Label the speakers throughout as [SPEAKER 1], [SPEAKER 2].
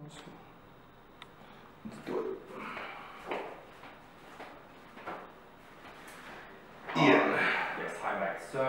[SPEAKER 1] Let's do it. Ian.
[SPEAKER 2] Yes, hi Max. So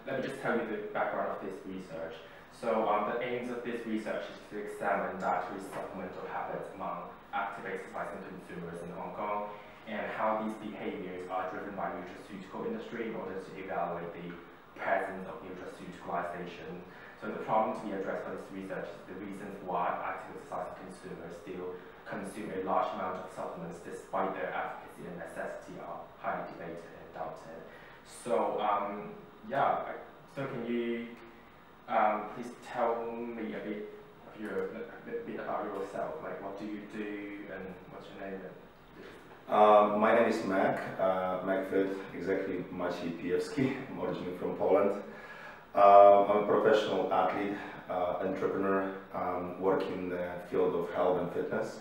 [SPEAKER 2] let me just tell you the background of this research. So the aims of this research is to examine dietary supplemental habits among active exercising consumers in Hong Kong and how these behaviors are driven by the nutraceutical industry in order to evaluate the presence of nutraceuticalisation. So the problem to be addressed by this research is the reasons why active exercising consumers still consume a large amount of supplements despite their efficacy and necessity are highly debated and doubted. So so can you please tell me a bit about yourself, like what do you do and what's your name?
[SPEAKER 1] My name is Mac Fit, exactly Maciej Pijewski. I'm originally from Poland. I'm a professional athlete, entrepreneur, working in the field of health and fitness,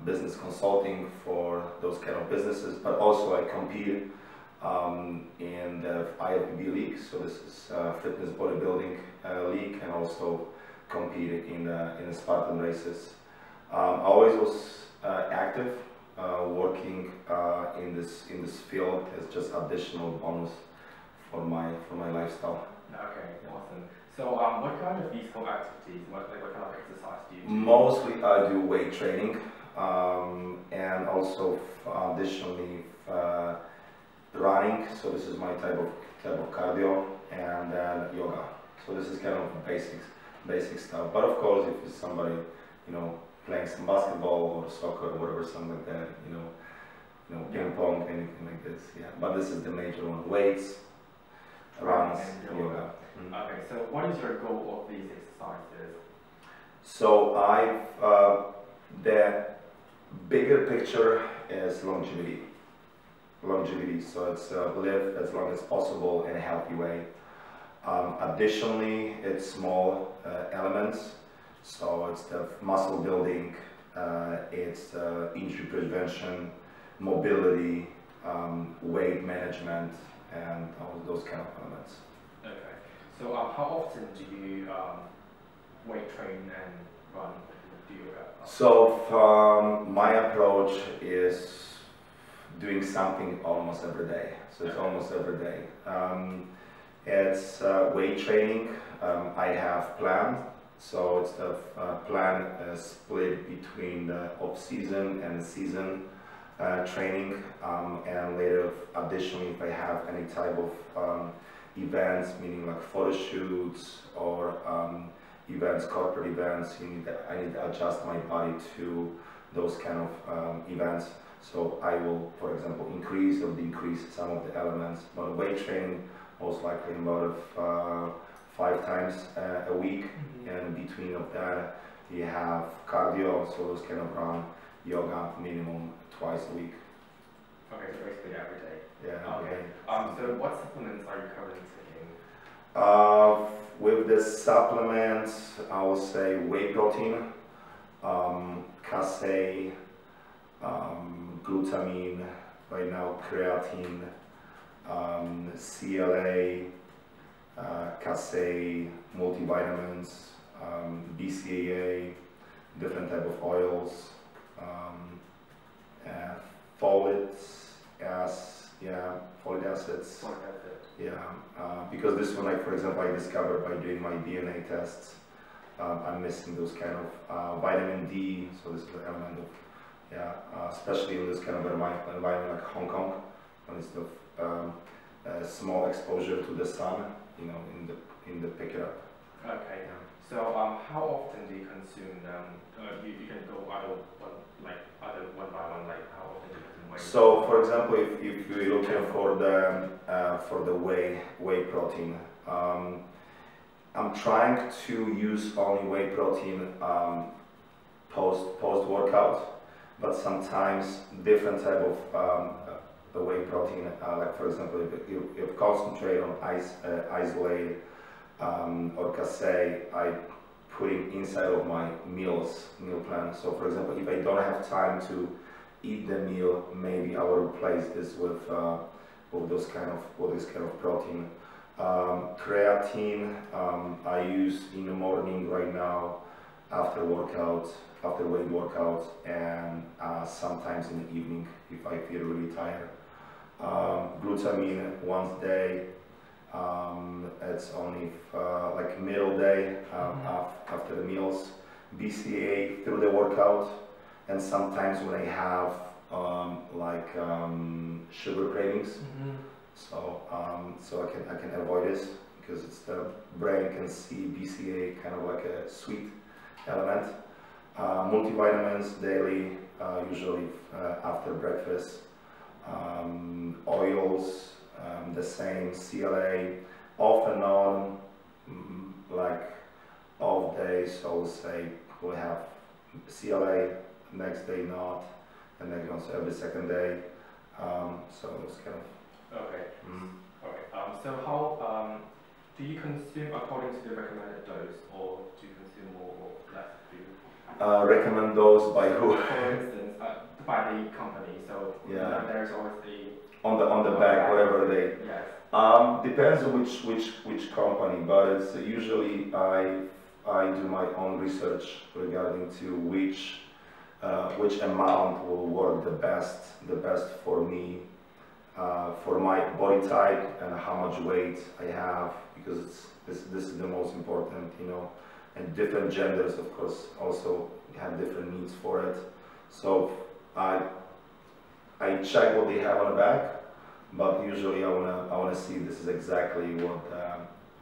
[SPEAKER 1] business consulting for those kind of businesses, but also I compete in the IFBB league, so this is fitness bodybuilding league, and also compete in the Spartan races. I always was active, working in this field as just additional bonus for my lifestyle.
[SPEAKER 2] Okay, awesome. So what kind of physical activities, what kind of exercise do you do?
[SPEAKER 1] Mostly I do weight training, and also additionally running, so this is my type of cardio, and then yoga. So this is kind of basic stuff. But of course, if it's somebody, playing some basketball or soccer or whatever, something like that, ping pong, anything like this. Yeah. But this is the major one: weights, runs, and yoga.
[SPEAKER 2] Okay. So what is your goal of these exercises?
[SPEAKER 1] So the bigger picture is longevity. So it's live as long as possible in a healthy way. Additionally, it's small elements, so it's the muscle building, it's injury prevention, mobility, weight management, and all those kind of elements.
[SPEAKER 2] Okay. So how often do you weight train and run? Do you?
[SPEAKER 1] So my approach is doing something almost every day. So it's almost every day. It's weight training. I have planned. So it's the plan split between the off-season and season training, and later, additionally, if I have any type of events, meaning like photo shoots or corporate events, I need to adjust my body to those kind of events. So I will, for example, increase or decrease some of the elements. But weight training, most likely about 5 times a week, and between of that you have cardio, so those kind of run, yoga minimum twice a week.
[SPEAKER 2] Okay, so basically every day.
[SPEAKER 1] Yeah.
[SPEAKER 2] Okay. So what supplements are you currently taking?
[SPEAKER 1] With the supplements, I will say whey protein, casei, glutamine, right now creatine, CLA, casei, multivitamins, BCAA, different type of oils, folic acids. Yeah, because this one, like for example, I discovered by doing my DNA tests, I'm missing those kind of vitamin D. So this is an element of, especially in this kind of environment like Hong Kong, when it's the small exposure to the sun, in the pick it up.
[SPEAKER 2] Okay.
[SPEAKER 1] Yeah.
[SPEAKER 2] So how often do you consume them? You can go either one by one, like how often do you consume whey?
[SPEAKER 1] So, for example, if you're looking for the whey protein, I'm trying to use only whey protein post workout, but sometimes different type of the whey protein, like for example, if you concentrate on isolate or casei, I put it inside of my meal plan. So for example, if I don't have time to eat the meal, maybe I will replace this with this kind of protein. Creatine I use in the morning right now after workout, after weight workout, and sometimes in the evening if I feel really tired. Glutamine once a day. It's only like middle day after the meals. BCA through the workout, and sometimes when I have sugar cravings. So I can avoid this because it's the brain can see BCA kind of like a sweet element. Multivitamins daily, usually after breakfast. Oils, the same. CLA, off and on, like off days, I would say we have CLA, next day not, and then also every second day. So it's kind of.
[SPEAKER 2] Okay. Okay. So how do you consume according to the recommended dose, or do you consume more or less food?
[SPEAKER 1] Recommend dose by who?
[SPEAKER 2] For instance, by the company. So
[SPEAKER 1] yeah.
[SPEAKER 2] There's always the
[SPEAKER 1] on the back, whatever they.
[SPEAKER 2] Yes.
[SPEAKER 1] Depends on which company, but it's usually I do my own research regarding to which amount will work the best for me, for my body type and how much weight I have, because this is the most important, you know. And different genders, of course, also have different needs for it. So I check what they have on the back, but usually I wanna see this is exactly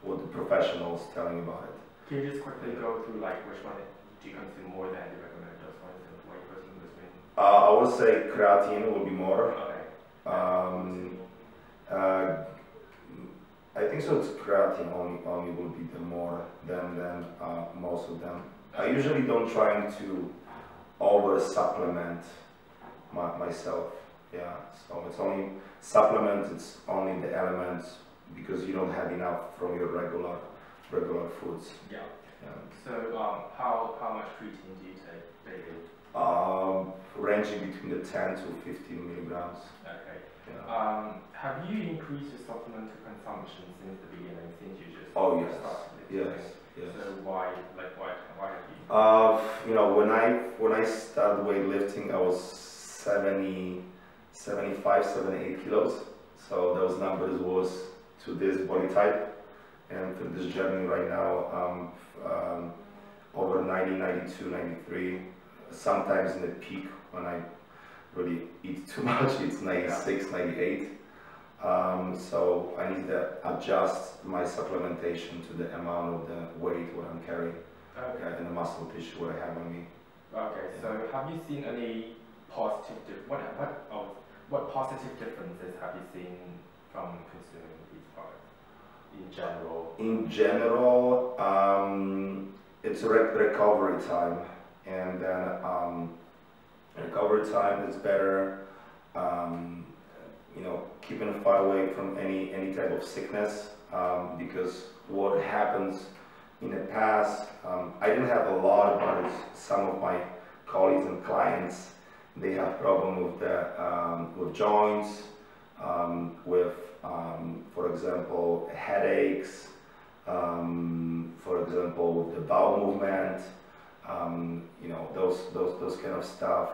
[SPEAKER 1] what the professionals telling about it.
[SPEAKER 2] Can you just quickly go through like which one do you consume more than the recommended dose? For instance, what you consume between?
[SPEAKER 1] I would say creatine will be more.
[SPEAKER 2] Okay.
[SPEAKER 1] I think so. It's creatine only will be the more than most of them. I usually don't try to over supplement myself. Yeah, so it's only supplement. It's only the elements because you don't have enough from your regular foods.
[SPEAKER 2] Yeah.
[SPEAKER 1] Yeah.
[SPEAKER 2] So how much creatine do you take daily?
[SPEAKER 1] Ranging between the 10 to 15 milligrams.
[SPEAKER 2] Okay.
[SPEAKER 1] Yeah.
[SPEAKER 2] Have you increased your supplemental consumption since the beginning, since you just started?
[SPEAKER 1] Yes.
[SPEAKER 2] So why have you?
[SPEAKER 1] You know, when I started weightlifting, I was 75, 78 kilos. So those numbers was to this body type, and through this journey right now, over 90, 92, 93. Sometimes in the peak when I really eat too much, it's 96, 98. So I need to adjust my supplementation to the amount of the weight what I'm carrying, and the muscle tissue what I have on me.
[SPEAKER 2] Okay, so have you seen any positive, what positive differences have you seen from consuming these products in general?
[SPEAKER 1] In general, it's recovery time, and then recovery time is better. You know, keeping far away from any type of sickness, because what happens in the past, I didn't have a lot, but some of my colleagues and clients, they have problem with the with joints, with for example headaches, for example with the bowel movement, you know, those kind of stuff,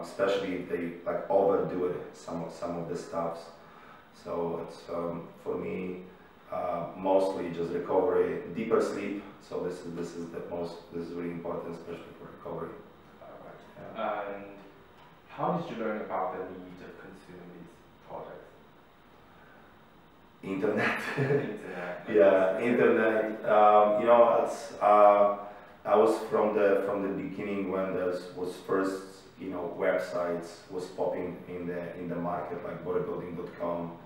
[SPEAKER 1] especially if they like overdo it, some of the stuffs. So it's for me mostly just recovery, deeper sleep. So this is really important, especially for recovery.
[SPEAKER 2] Yeah. And how did you learn about the need of consuming these products?
[SPEAKER 1] Internet.
[SPEAKER 2] Internet.
[SPEAKER 1] Yeah, internet. You know, it's I was from the beginning when there was first, you know, websites was popping in the market, like bodybuilding.com.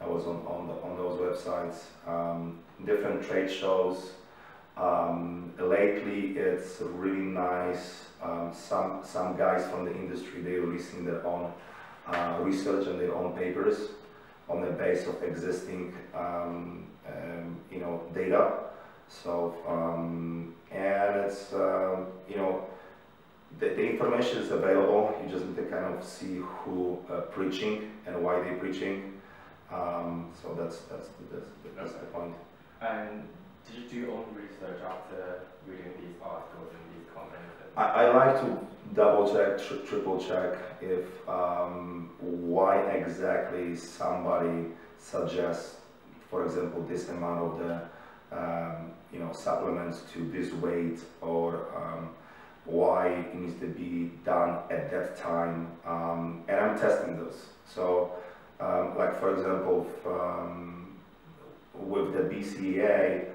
[SPEAKER 1] I was on those websites, different trade shows. Lately, it's really nice. Some guys from the industry, they're releasing their own research and their own papers on the base of existing, you know, data. So and it's you know, the information is available. You just need to kind of see who preaching and why they're preaching. So that's the point.
[SPEAKER 2] And did you do your own research after reading these articles and these comments?
[SPEAKER 1] I like to double check, triple check if why exactly somebody suggests, for example, this amount of the supplements to this weight, or why it needs to be done at that time, and I'm testing those. So, like for example, with the BCAA,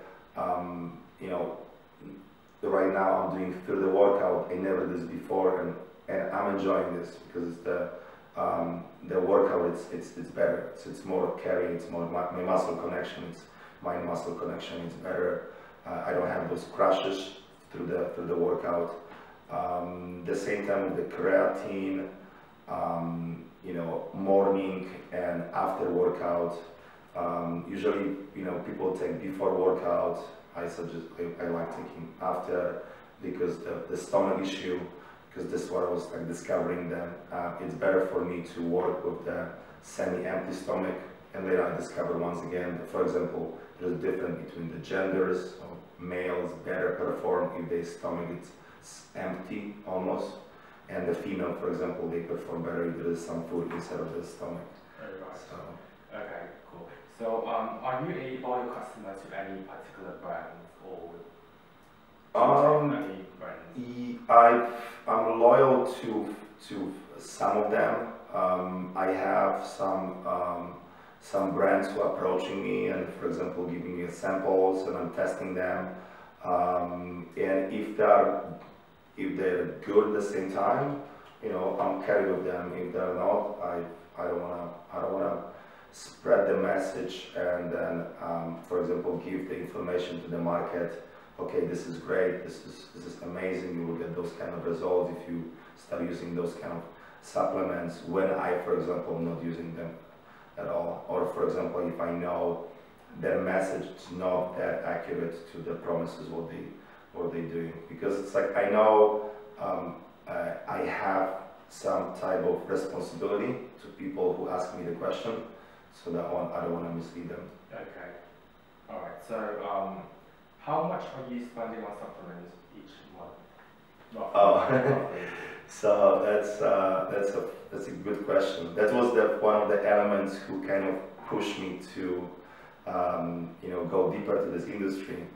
[SPEAKER 1] right now I'm doing through the workout. I never did this before, and I'm enjoying this because it's the workout. It's better. It's more carry. It's more my muscle connection. It's mind muscle connection. It's better. I don't have those crashes through the workout. The same time with the creatine, morning and after workout. Usually, people take before workout. I suggest I like taking after, because the stomach issue, because this is what I was like discovering then. It's better for me to work with the semi-empty stomach, and later I discovered once again that, for example, there's a difference between the genders. So males better perform if their stomach is empty almost, and the female, for example, they perform better if there is some food inside of the stomach.
[SPEAKER 2] Very right.
[SPEAKER 1] So,
[SPEAKER 2] okay, cool. So, are you a loyal customer to any particular brands, or any brands?
[SPEAKER 1] I'm loyal to some of them. I have some brands who are approaching me and, for example, giving me samples, and I'm testing them. And if they're good at the same time, I'm carry with them. If they're not, I don't wanna spread the message and then, for example, give the information to the market. Okay, this is great. This is amazing. You will get those kind of results if you start using those kind of supplements. When I, for example, am not using them at all, or for example, if I know their message is not that accurate to the promises what they doing, because it's like I know I have some type of responsibility to people who ask me the question, so that one I don't want to mislead them.
[SPEAKER 2] Okay, all right. So how much are you spending on supplements each month?
[SPEAKER 1] Oh, so that's a good question. That was one of the elements who kind of pushed me to go deeper to this industry.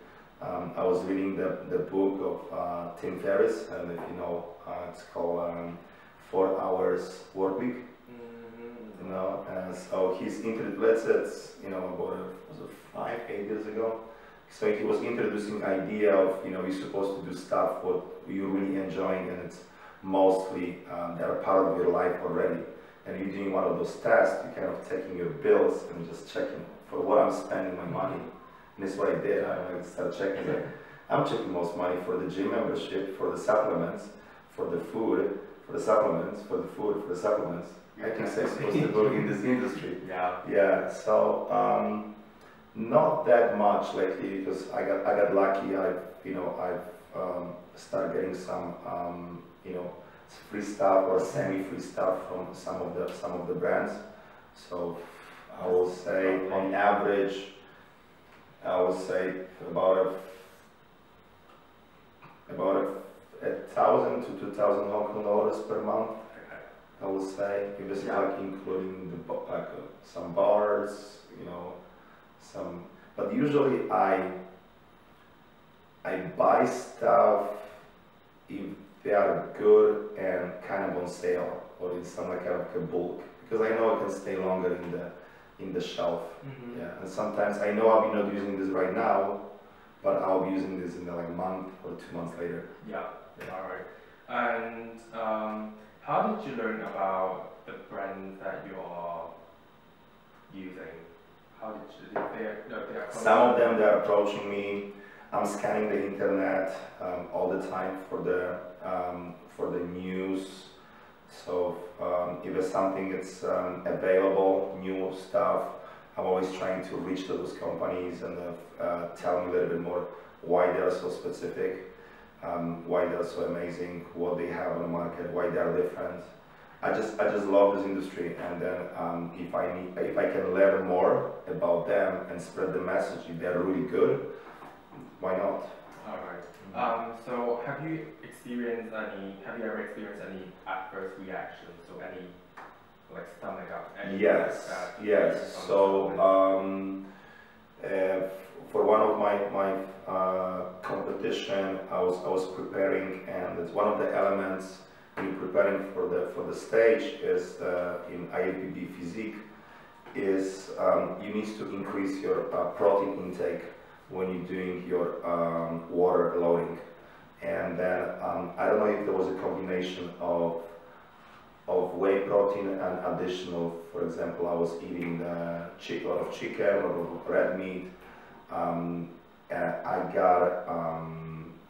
[SPEAKER 1] I was reading the book of Tim Ferriss, and if you know, it's called 4 Hours Work Week. And so he's let's say it's about was it 5-8 years ago. So he was introducing the idea of you're supposed to do stuff what you're really enjoying, and it's mostly they're part of your life already. And you're doing one of those tests, you're kind of taking your bills and just checking for what I'm spending my money. And that's what I did. I started checking. Like, I'm checking most money for the gym membership, for the supplements, for the food, for the supplements, for the food, for the supplements. I think I'm supposed to go in this industry. Yeah. So not that much lately, because I got lucky. I've started getting some free stuff or semi-free stuff from some of the brands. So I will say on average, I would say about 1,000 to 2,000 Hong Kong dollars per month. I would say, if it's like including some bars, some. But usually I buy stuff if they are good and kind of on sale, or in some kind of a bulk, because I know I can stay longer in the shelf. Yeah, and sometimes I know I'll be not using this right now, but I'll be using this in like a month or 2 months later.
[SPEAKER 2] Yeah. All right. And how did you learn about the brands that you are using? How did you?
[SPEAKER 1] Some of them, they're approaching me. I'm scanning the internet all the time for the news. So if there's something that's available, new stuff, I'm always trying to reach to those companies and tell me a little bit more why they're so specific, why they're so amazing, what they have on the market, why they're different. I just love this industry, and then if I can learn more about them and spread the message, if they're really good, why not?
[SPEAKER 2] All right. So have you ever experienced any adverse reactions or any like stomach up?
[SPEAKER 1] Yes, yes. So for one of my competition, I was preparing, and it's one of the elements when you're preparing for the stage is in IFBB physique is you need to increase your protein intake when you're doing your water loading, and then I don't know if there was a combination of whey protein and additional, for example, I was eating a lot of chicken, a lot of red meat, and I got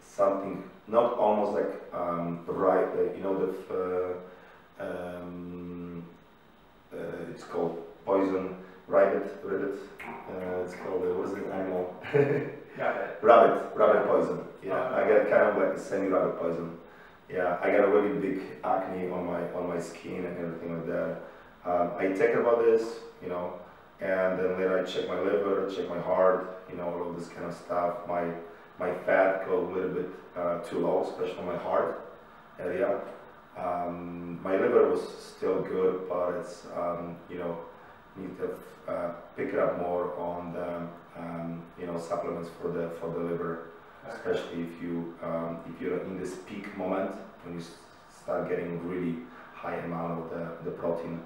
[SPEAKER 1] something not almost like you know it's called poison rabbit. It's called what is the animal? Rabbit poison. Yeah, I got kind of like a semi-rabbit poison. Yeah, I got a really big acne on my skin and everything like that. I take about this, you know, and then later I check my liver, check my heart, you know, all of this kind of stuff. My fat got a little bit too low, especially on my heart area. My liver was still good, but it's you know, need to pick it up more on the you know, supplements for the liver. Especially if you're in this peak moment when you start getting really high amount of the protein,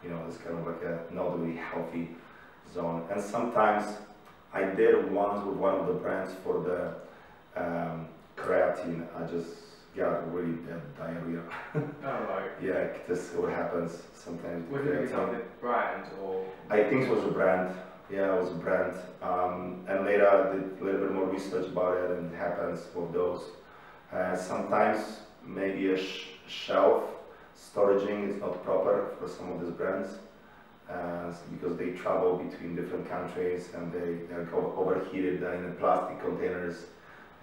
[SPEAKER 1] you know, it's kind of like a not really healthy zone. And sometimes I did once with one of the brands for the creatine. I just got really bad diarrhea.
[SPEAKER 2] Oh, right.
[SPEAKER 1] Yeah, that's what happens sometimes.
[SPEAKER 2] Was it because of the brand or?
[SPEAKER 1] I think it was a brand. Yeah, it was a brand, and later I did a little bit more research about it, and it happens with those. Sometimes maybe a shelf storaging is not proper for some of these brands, because they travel between different countries and they go overheated in the plastic containers,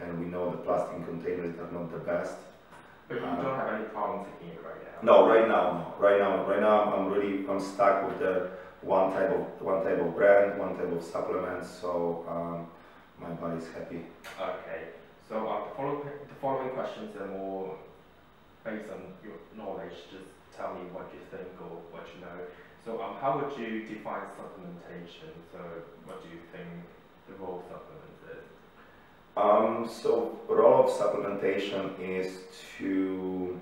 [SPEAKER 1] and we know the plastic containers are not the best.
[SPEAKER 2] But you don't have any problem taking it right now?
[SPEAKER 1] No, right now, no. Right now I'm stuck with the one type of brand, one type of supplement, so my body's happy.
[SPEAKER 2] Okay, so the following questions are more based on your knowledge. Just tell me what you think or what you know. So how would you define supplementation? So what do you think the role of supplements is?
[SPEAKER 1] So role of supplementation is to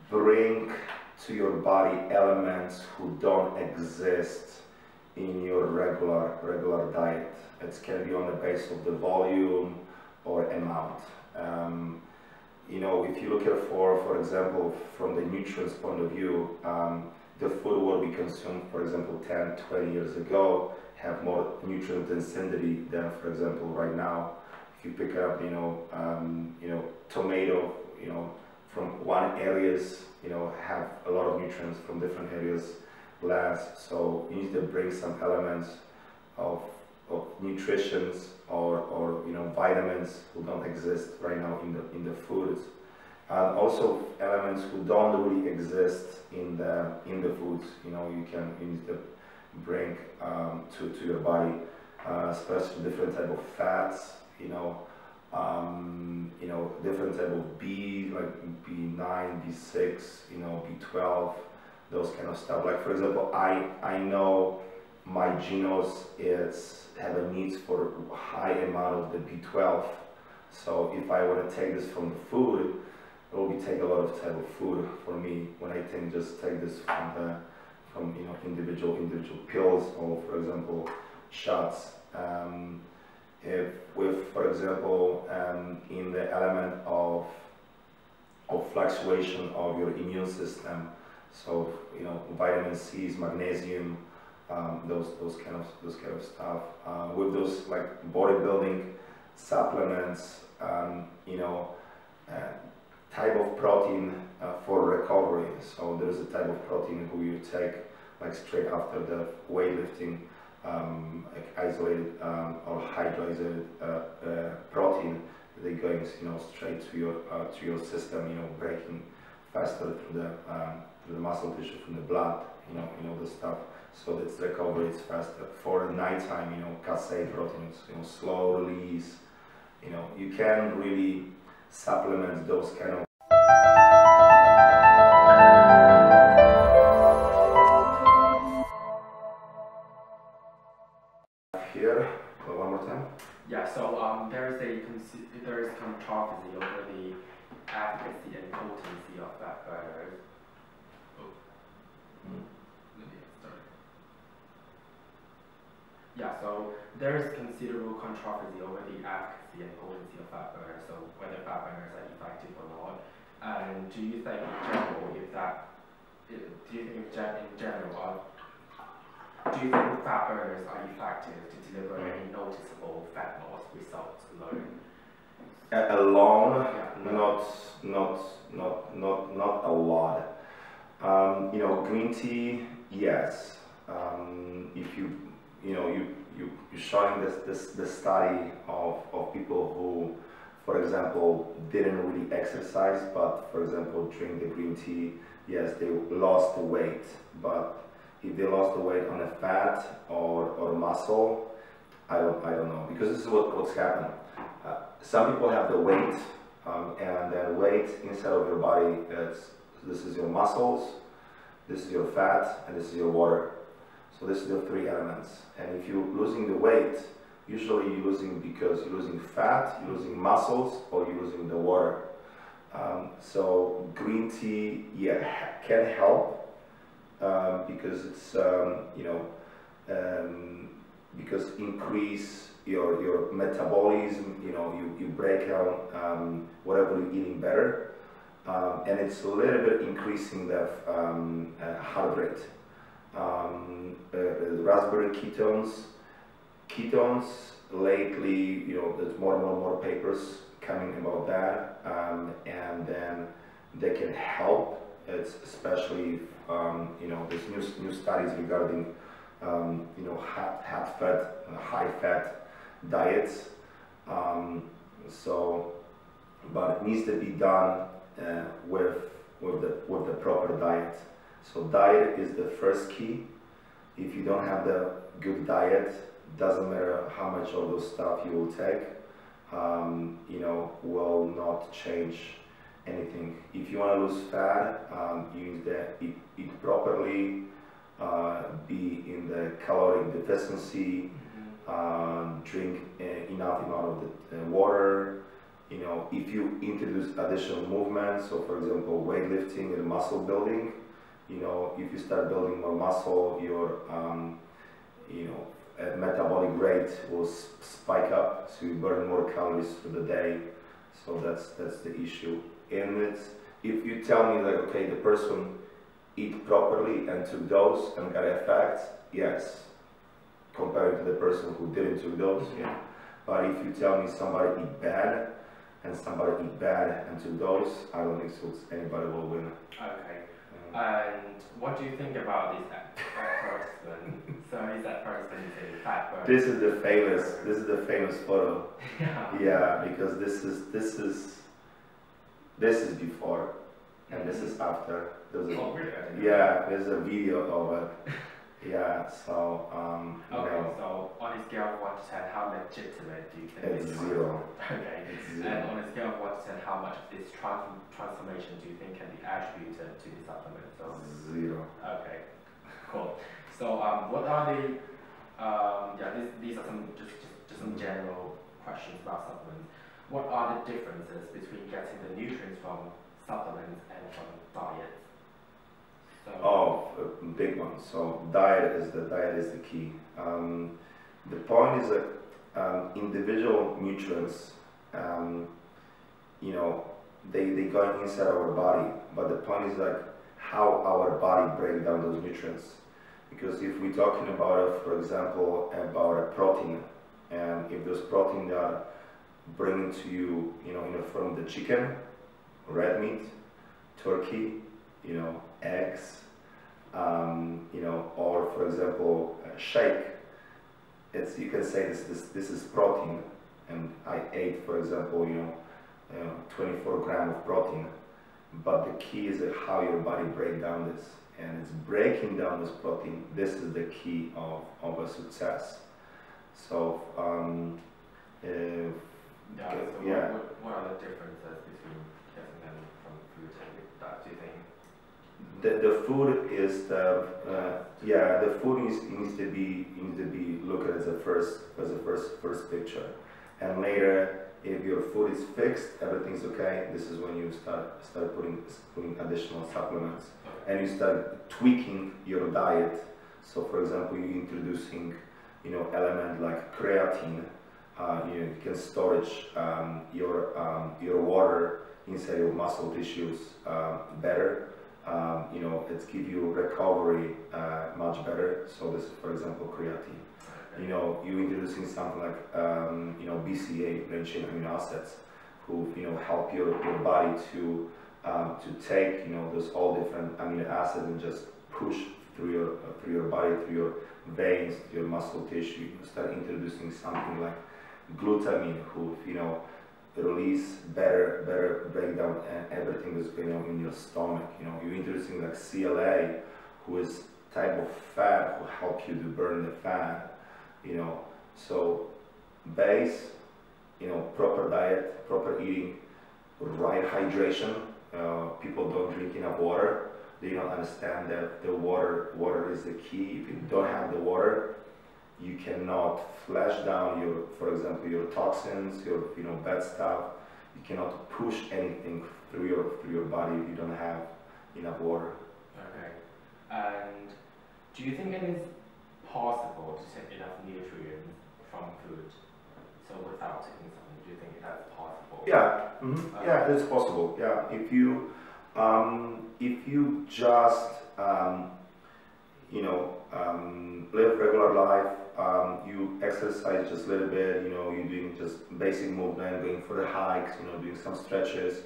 [SPEAKER 1] bring to your body elements who don't exist in your regular diet. It can be on the basis of the volume or amount. You know, if you look at for example, from the nutrients point of view, the food what we consumed, for example, 10, 20 years ago, have more nutrient density than, for example, right now. If you pick up, you know, tomato, you know, from one areas, you know, have a lot of nutrients, from different areas less. So you need to bring some elements of nutrition or you know, vitamins who don't exist right now in the foods. Also elements who don't really exist in the foods. You know, you need to bring to your body, especially different type of fats. You know, different type of B, like B9, B6, you know, B12, those kind of stuff. Like for example, I know my genos have a need for a high amount of the B12. So if I want to take this from the food, it will be take a lot of type of food for me. When I think just take this from you know, individual pills, or for example shots. If with, for example, in the element of fluctuation of your immune system, so you know, vitamin C's, magnesium, those kind of stuff. With those like bodybuilding supplements, you know, type of protein for recovery. So there's a type of protein who you take like straight after the weightlifting. Like isolated or hydrolyzed protein, they're going, you know, straight to your system, you know, breaking faster through the muscle tissue, from the blood, you know the stuff. So its recovery is faster. For the nighttime, you know, casein protein, it's, you know, slow release, You know, you can really supplement those kind of here. One more time.
[SPEAKER 2] Yeah, so there is controversy over the efficacy and potency of fat burners. Oh. Let me get started. Yeah, so there is considerable controversy over the efficacy and potency of fat burners, so whether fat burners are effective or not. And do you think in general, do you think fat burners are effective to deliver any noticeable fat loss results alone?
[SPEAKER 1] Alone,
[SPEAKER 2] Yeah,
[SPEAKER 1] not a lot. You know, green tea, yes. If you're showing this study of people who, for example, didn't really exercise, but for example drink the green tea, yes, they lost the weight. But if they lost the weight on a fat or muscle, I don't know, because this is what's happened. Some people have the weight, and then weight inside of your body, this is your muscles, this is your fat, and this is your water. So this is the three elements. And if you're losing the weight, usually you're losing because you're losing fat, you're losing muscles, or you're losing the water. So green tea, yeah, can help because it's because increase your metabolism. You know, you break down whatever you're eating better, and it's a little bit increasing the heart rate. Raspberry ketones lately, you know, there's more and more papers coming about that, and then they can help. It's especially you know, there's new studies regarding you know, high fat diets. So, but it needs to be done with the proper diet. So diet is the first key. If you don't have the good diet, doesn't matter how much of those stuff you will take, you know, will not change anything. If you want to lose fat, you need to eat properly, be in the caloric deficiency, drink enough amount of the water. You know, if you introduce additional movement, so for example weightlifting and muscle building, you know, if you start building more muscle, your you know, metabolic rate will spike up, so you burn more calories for the day. So that's the issue. And it's, if you tell me like, okay, the person eat properly and took those and got effects, yes, compared to the person who didn't took those, yeah. But if you tell me somebody eat bad and somebody eat bad and took those, I don't think so anybody will win.
[SPEAKER 2] Okay. And what do you think about this person? So is that person a fat person?
[SPEAKER 1] This is the famous photo.
[SPEAKER 2] Yeah.
[SPEAKER 1] Yeah, because this is before and this is after.
[SPEAKER 2] Really?
[SPEAKER 1] Yeah, there's a video of it. Yeah, so
[SPEAKER 2] okay,
[SPEAKER 1] you know,
[SPEAKER 2] so on a scale of 1 to 10, how legitimate do you think
[SPEAKER 1] it's
[SPEAKER 2] this is?
[SPEAKER 1] 0.
[SPEAKER 2] Okay,
[SPEAKER 1] It's 0.
[SPEAKER 2] and on a scale of 1 to 10, how much of this transformation do you think can be attributed to the supplement? So
[SPEAKER 1] 0.
[SPEAKER 2] okay, cool. So what are the these are some just some general questions about supplements. What are the differences between getting the nutrients from supplements and from diet? So,
[SPEAKER 1] Oh, a big one. So diet is the key. The point is that individual nutrients, you know, they go inside our body, but the point is like how our body breaks down those nutrients. Because if we're talking about, for example, about a protein, and if those proteins are bringing to you, you know, in the form of the chicken, red meat, turkey, you know, eggs, you know, or for example, shake. It's, you can say this is protein, and I ate, for example, you know, 24 grams of protein. But the key is how your body breaks down this, and it's breaking down this protein. This is the key of a success. So
[SPEAKER 2] Yeah, so
[SPEAKER 1] yeah.
[SPEAKER 2] what are the differences between getting them from food and that, do you think?
[SPEAKER 1] The food is the food needs to be looked at as a first picture, and later if your food is fixed, everything's okay. This is when you start putting additional supplements, and you start tweaking your diet. So for example, you're introducing element like creatine. You can storage your water inside your muscle tissues better. It's give you recovery much better. So this is, for example, creatine. You're introducing something like BCA, brain chain amino acids, who help your body to take those all different amino acids and just push through your body, through your veins, your muscle tissue. You start introducing something like glutamine, who release better breakdown and everything that's going on in your stomach. You're introducing like CLA, who is type of fat who help you to burn the fat. So base, proper diet, proper eating, right hydration. People don't drink enough water. They don't understand that the water is the key. If you don't have the water, you cannot flush down for example, your toxins, your bad stuff. You cannot push anything through your body if you don't have enough water.
[SPEAKER 2] Okay. And do you think it is possible to take enough nutrients from food? So without taking something, do you think that's possible?
[SPEAKER 1] Yeah. Yeah, it's possible. Yeah, if you just live regular life, you exercise just a little bit, you're doing just basic movement, going for the hikes, doing some stretches,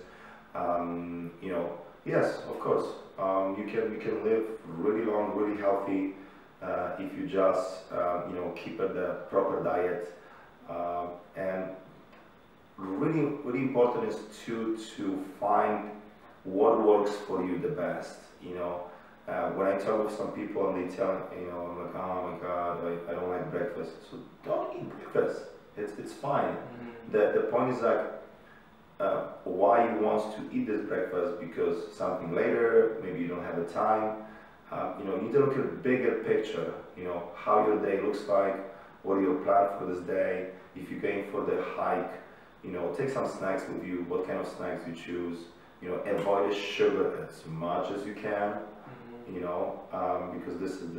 [SPEAKER 1] yes, of course, you can live really long, really healthy, if you just keep the proper diet, and really important is to find what works for you the best. When I talk with some people and they tell me, I'm like, oh my God, I don't like breakfast. So don't eat breakfast. It's fine. The point is like, why you want to eat this breakfast, because something later, maybe you don't have the time. You need to look at the bigger picture, how your day looks like, what are your plans for this day. If you're going for the hike, take some snacks with you, what kind of snacks you choose. Avoid the sugar as much as you can. Because this is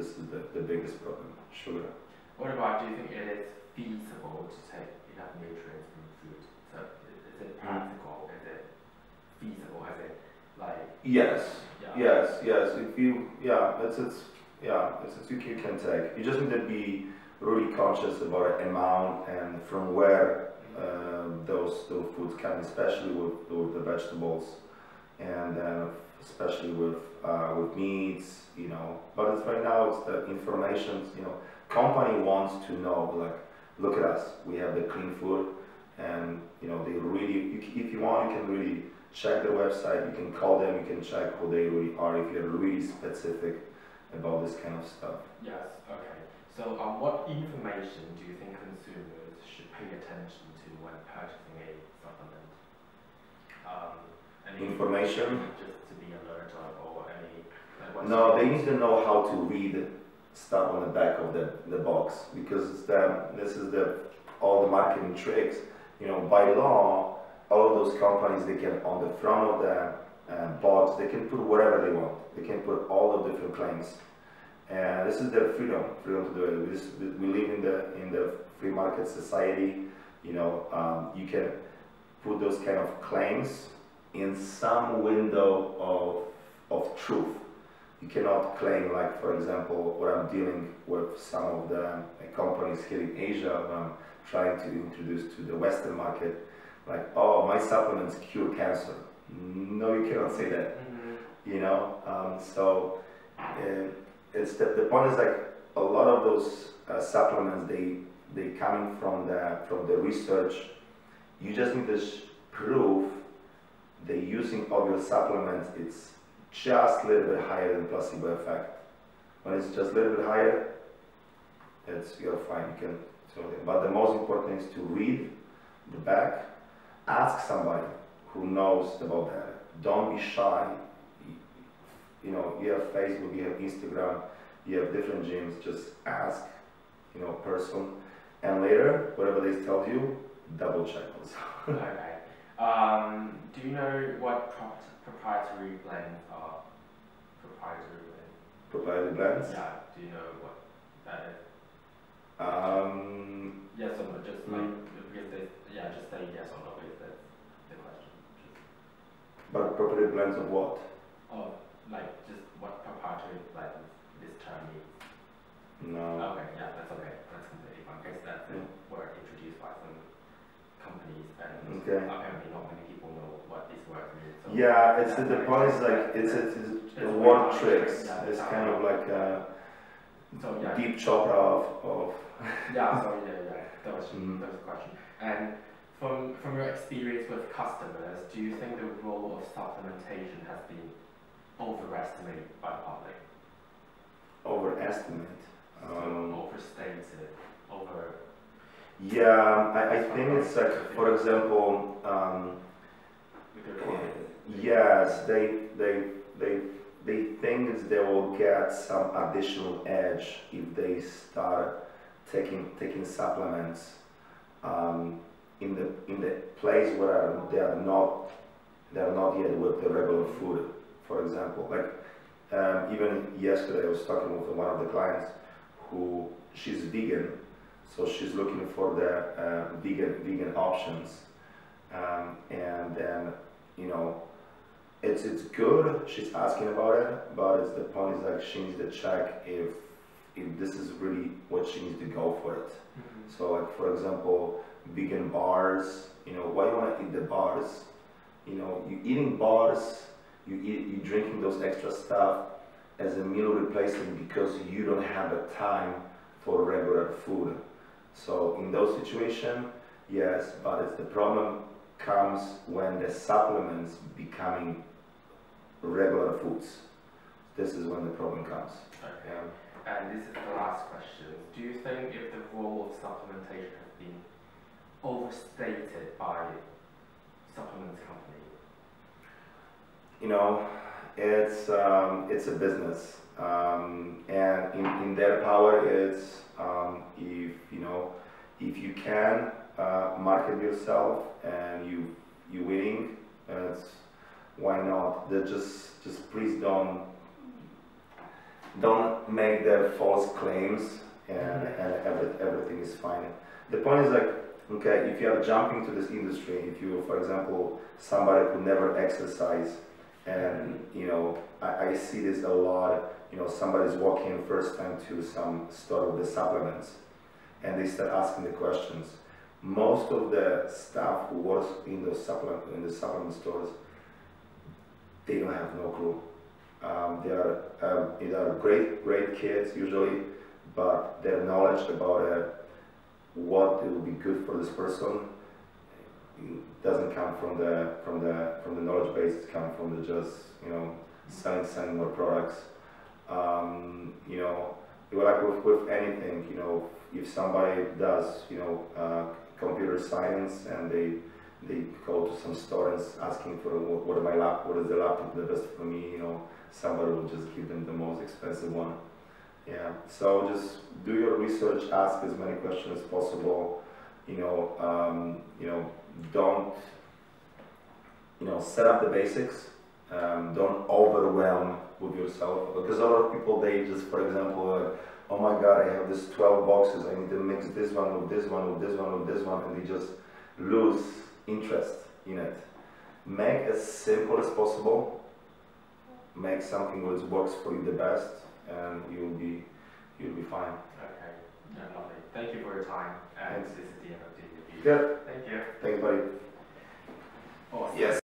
[SPEAKER 1] the biggest problem, sugar.
[SPEAKER 2] What about, do you think it is feasible to take enough nutrients from food? So is it practical? Is it feasible? Is it like?
[SPEAKER 1] Yes.
[SPEAKER 2] Yeah.
[SPEAKER 1] Yes. If you, you can take. You just need to be really conscious about the amount and from where those foods come, especially with the vegetables, and especially with meats, but it's right now, it's the information, company wants to know, like, look at us, we have the clean food, and they really, if you want, you can really check their website, you can call them, you can check who they really are, if you're really specific about this kind of stuff.
[SPEAKER 2] Yes, okay. So what information do you think consumers should pay attention to when purchasing a supplement? Any
[SPEAKER 1] information?
[SPEAKER 2] Just to be alert or any?
[SPEAKER 1] No, they need to know how to read stuff on the back of the box, because this is all the marketing tricks. By law, all of those companies, they can, on the front of the box, they can put whatever they want. They can put all the different claims, and this is their freedom to do it. We live in the free market society. You can put those kind of claims in some window of truth. You cannot claim, like, for example, what I'm dealing with some of the companies here in Asia, I'm trying to introduce to the Western market, like, oh, my supplements cure cancer. No, you cannot say that. So it's the point is, like, a lot of those supplements, they coming from the research. You just need to prove the using of your supplements, it's just a little bit higher than placebo effect. When it's just a little bit higher, you're fine. You can. But the most important is to read the back ask somebody who knows about that. Don't be shy. You know, you have Facebook, you have Instagram, you have different gyms. Just ask, you know, person, and later, whatever they tell you, double check also.
[SPEAKER 2] Okay. Do you know what proprietary blends are? Proprietary blends.
[SPEAKER 1] Proprietary blends?
[SPEAKER 2] Yeah. Do you know what that is? Yes or no? Just like because they, yeah, just say yes or no because that's the question.
[SPEAKER 1] But proprietary blends of what?
[SPEAKER 2] Oh, like just what proprietary blends this term means.
[SPEAKER 1] No.
[SPEAKER 2] Okay, yeah, that's okay. That's completely fine. Because that's a word introduced by some companies, and apparently not many people know what this word means. So
[SPEAKER 1] yeah, it's the point is like it's word tricks.
[SPEAKER 2] Yeah,
[SPEAKER 1] it's kind of like a
[SPEAKER 2] so, yeah.
[SPEAKER 1] deep chopper of
[SPEAKER 2] yeah. So yeah. That was the question. And from your experience with customers, do you think the role of supplementation has been overestimated by the public?
[SPEAKER 1] Overestimate.
[SPEAKER 2] Overstated.
[SPEAKER 1] Yeah, I think it's like, for example, yes, they think they will get some additional edge if they start taking supplements in the place where they are not yet with the regular food. For example, like even yesterday I was talking with one of the clients who she's vegan, so she's looking for the vegan options, and then you know it's good. She's asking about it, but it's the point is like she needs to check if this is really what she needs to go for it. So like for example, vegan bars. You know, why you want to eat the bars? You know, you eating bars, you drinking those extra stuff as a meal replacement because you don't have the time for regular food. So in those situations, yes, but it's the problem comes when the supplements becoming regular foods. This is when the problem comes.
[SPEAKER 2] Okay. And this is the last question. Do you think if the role of supplementation has been overstated by supplements company?
[SPEAKER 1] You know, it's a business, and in their power, it's if you can market yourself and you winning, it's why not? That just please don't make the false claims and everything is fine. The point is like, okay, if you are jumping to this industry, if you, for example, somebody who never exercise, and you know, I see this a lot, you know, somebody's walking first time to some store with the supplements and they start asking the questions. Most of the staff who works in the supplement stores, they don't have no clue. They are great kids usually, but their knowledge about what will be good for this person doesn't come from the knowledge base. It comes from the just selling more products. You know, like with anything, you know, if somebody does computer science and they go to some store and asking for what is the laptop the best for me, you know, somebody will just give them the most expensive one. Yeah, so just do your research, ask as many questions as possible. Don't set up the basics. Don't overwhelm with yourself, because a lot of people, they just, for example, oh my god, I have this 12 boxes, I need to mix this one with this one with this one with this one, and they just lose interest in it. Make as simple as possible. Make something which works for you the best, and you'll be fine.
[SPEAKER 2] Okay, yeah, lovely. Thank you for your time, and this is the end of the interview.
[SPEAKER 1] Good.
[SPEAKER 2] Thank you.
[SPEAKER 1] Thanks, buddy.
[SPEAKER 2] Awesome.
[SPEAKER 1] Yes.